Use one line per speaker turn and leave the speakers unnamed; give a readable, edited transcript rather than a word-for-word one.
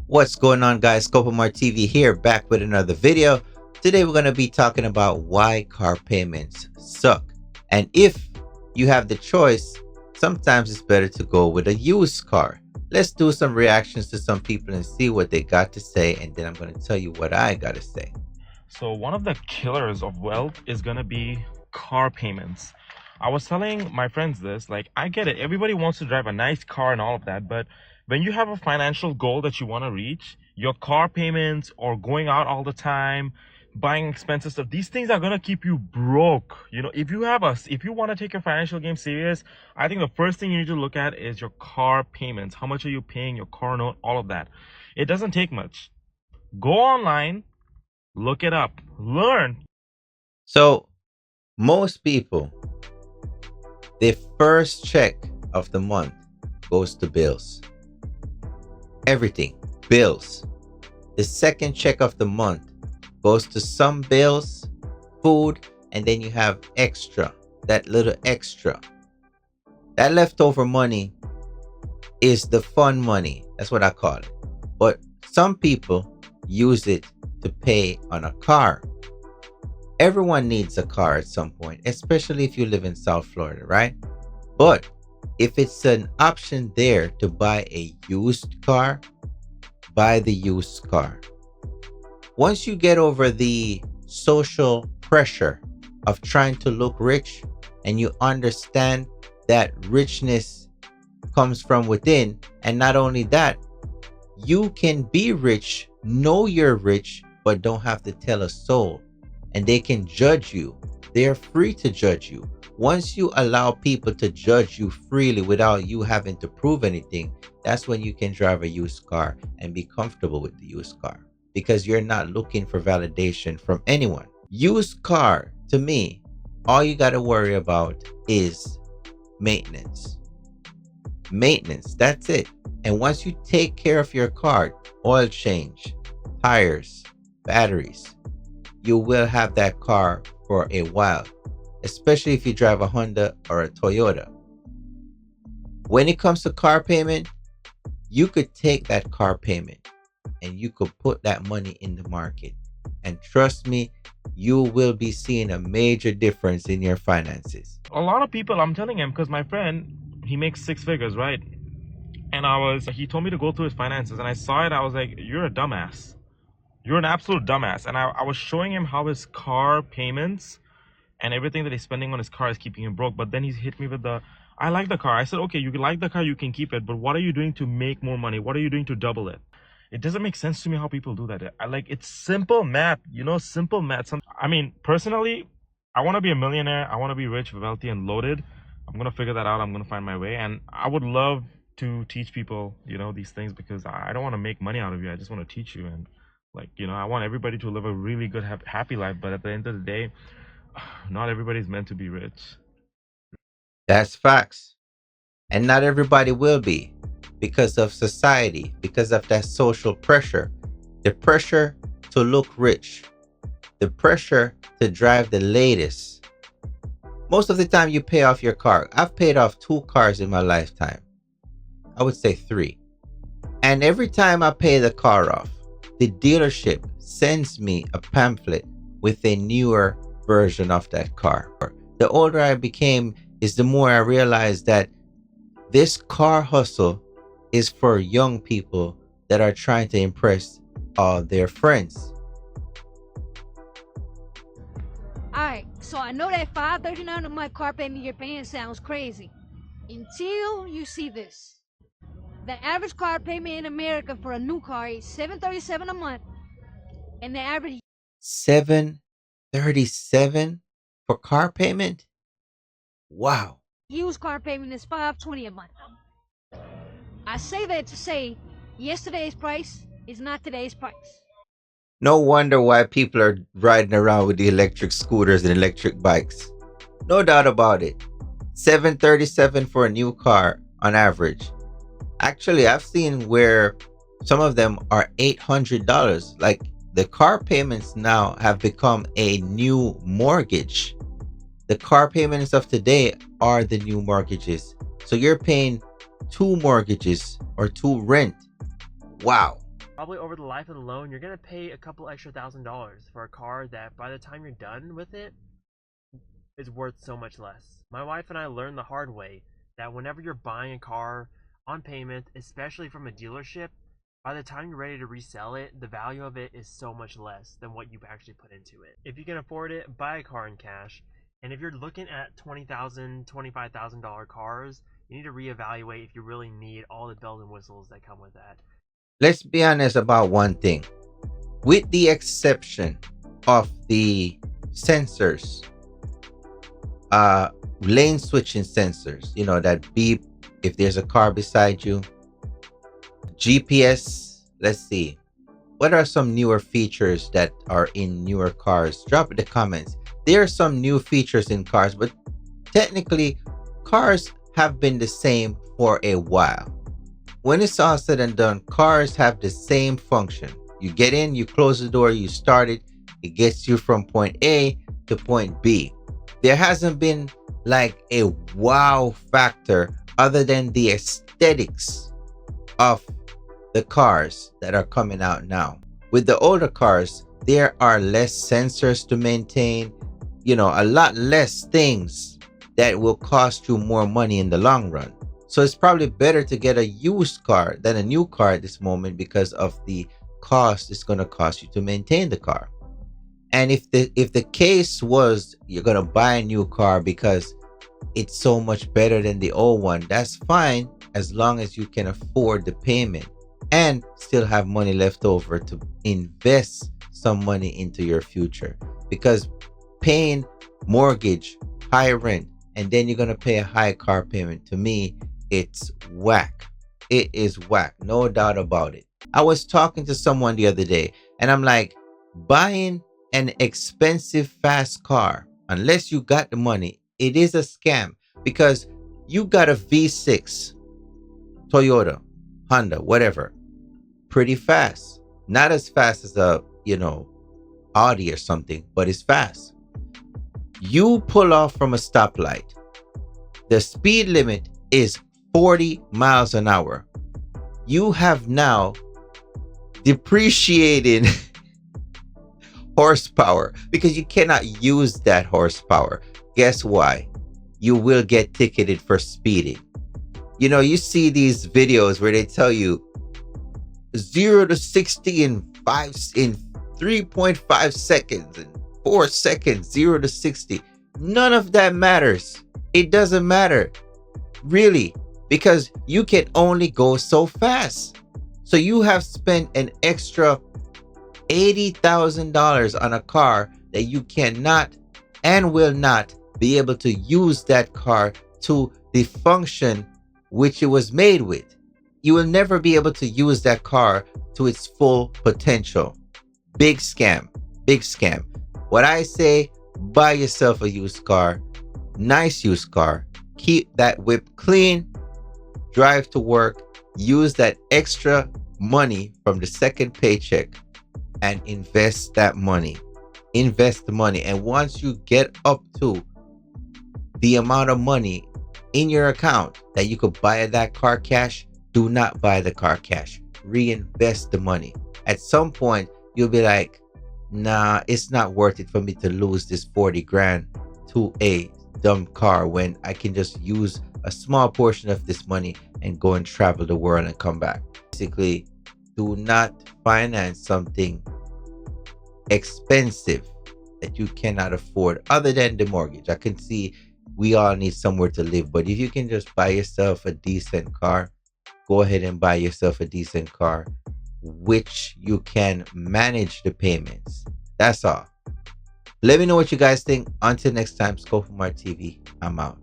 What's going on, guys? Scopamar TV here, back with another video. Today we're going to be talking about why car payments suck. And if you have the choice, sometimes it's better to go with a used car. Let's do some reactions to some people and see what they got to say, and then I'm going to tell you what I got to say.
So one of the killers of wealth is gonna be car payments. I was telling my friends this, like, I get it. Everybody wants to drive a nice car and all of that, but when you have a financial goal that you want to reach, your car payments or going out all the time, buying expensive stuff, these things are gonna keep you broke. You know, if you want to take your financial game serious, I think the first thing you need to look at is your car payments. How much are you paying your car note? All of that. It doesn't take much. Go online. Look it up. Learn.
So, most people, their first check of the month goes to bills. Everything, bills. The second check of the month goes to some bills, food, and then you have extra, that little extra. That leftover money is the fun money. That's what I call it. But some people use it to pay on a car. Everyone needs a car at some point, especially if you live in South Florida, right? But if it's an option there to buy a used car, buy the used car. Once you get over the social pressure of trying to look rich and you understand that richness comes from within, and not only that, you can be rich, know you're rich, but don't have to tell a soul, and they can judge you. They're free to judge you. Once you allow people to judge you freely without you having to prove anything, that's when you can drive a used car and be comfortable with the used car, because you're not looking for validation from anyone. Used car, to me, all you got to worry about is maintenance. Maintenance, that's it. And once you take care of your car, oil change, tires, batteries, you will have that car for a while, especially if you drive a Honda or a Toyota. When it comes to car payment, you could take that car payment and you could put that money in the market. And trust me, you will be seeing a major difference in your finances.
A lot of people, I'm telling him, because my friend, he makes 6 figures, right? And he told me to go through his finances, and I saw it. I was like, you're a dumbass. You're an absolute dumbass. And I was showing him how his car payments and everything that he's spending on his car is keeping him broke. But then he hit me with I like the car. I said, okay, you like the car, you can keep it, but what are you doing to make more money? What are you doing to double it? It doesn't make sense to me how people do that. It's simple math, simple math. I mean, personally, I want to be a millionaire. I want to be rich, wealthy, and loaded. I'm going to figure that out. I'm going to find my way. And I would love to teach people, these things, because I don't want to make money out of you. I just want to teach you. And I want everybody to live a really good, happy life. But at the end of the day, not everybody's meant to be rich.
That's facts. And not everybody will be, because of society, because of that social pressure. The pressure to look rich, the pressure to drive the latest. Most of the time you pay off your car. I've paid off 2 cars in my lifetime. I would say 3. And every time I pay the car off, the dealership sends me a pamphlet with a newer version of that car. The older I became is the more I realized that this car hustle is for young people that are trying to impress all their friends.
Alright, so I know that $539 a month car payment you're paying sounds crazy, until you see this. The average car payment in America for a new car is $737 a month, and the average
$737 for car payment? Wow.
used car payment is $520 a month. I say that to say yesterday's price is not today's price.
No wonder why people are riding around with the electric scooters and electric bikes. No doubt about it. $737 for a new car on average. Actually, I've seen where some of them are $800. Like, the car payments now have become a new mortgage. The car payments of today are the new mortgages. So you're paying 2 mortgages or 2 rent. Wow.
Probably over the life of the loan, you're gonna pay a couple extra $1,000 for a car that by the time you're done with it is worth so much less. My wife and I learned the hard way that whenever you're buying a car on payment, especially from a dealership, by the time you're ready to resell it, the value of it is so much less than what you've actually put into it. If you can afford it, buy a car in cash. And if you're looking at $20,000, $25,000 cars, you need to reevaluate if you really need all the bells and whistles that come with that.
Let's be honest about one thing. With the exception of the sensors, lane switching sensors, that beep if there's a car beside you, GPS. Let's see, what are some newer features that are in newer cars? Drop in the comments. There are some new features in cars, but technically cars have been the same for a while. When it's all said and done, cars have the same function. You get in, you close the door, you start it, it gets you from point A to point B. There hasn't been like a wow factor other than the aesthetics of the cars that are coming out now. With the older cars, there are less sensors to maintain, a lot less things that will cost you more money in the long run. So it's probably better to get a used car than a new car at this moment because of the cost it's going to cost you to maintain the car. And if the case was you're going to buy a new car because it's so much better than the old one, that's fine as long as you can afford the payment and still have money left over to invest some money into your future. Because paying mortgage, high rent, and then you're going to pay a high car payment, to me, it's whack. It is whack, no doubt about it. I was talking to someone the other day and I'm like, buying an expensive fast car, unless you got the money, it is a scam. Because you got a V6 Toyota, Honda, whatever, pretty fast. Not as fast as a Audi or something, but it's fast. You pull off from a stoplight, the speed limit is 40 miles an hour. You have now depreciating horsepower because you cannot use that horsepower. Guess why? You will get ticketed for speeding. You see these videos where they tell you 0 to 60 in 3.5 seconds and 4 seconds, 0 to 60. None of that matters. It doesn't matter, really, because you can only go so fast. So you have spent an extra $80,000 on a car that you cannot and will not be able to use that car to the function which it was made with. You will never be able to use that car to its full potential. Big scam. Big scam. What I say, buy yourself a used car, nice used car, keep that whip clean, drive to work, use that extra money from the second paycheck and invest that money. Invest the money. And once you get up to the amount of money in your account that you could buy that car cash, do not buy the car cash. Reinvest the money. At some point, you'll be like, nah, it's not worth it for me to lose this 40 grand to a dumb car when I can just use a small portion of this money and go and travel the world and come back. Basically, do not finance something expensive that you cannot afford other than the mortgage. I can see we all need somewhere to live, but if you can just buy yourself a decent car, go ahead and buy yourself a decent car which you can manage the payments. That's all. Let me know what you guys think. Until next time, Scope Mart TV. I'm out.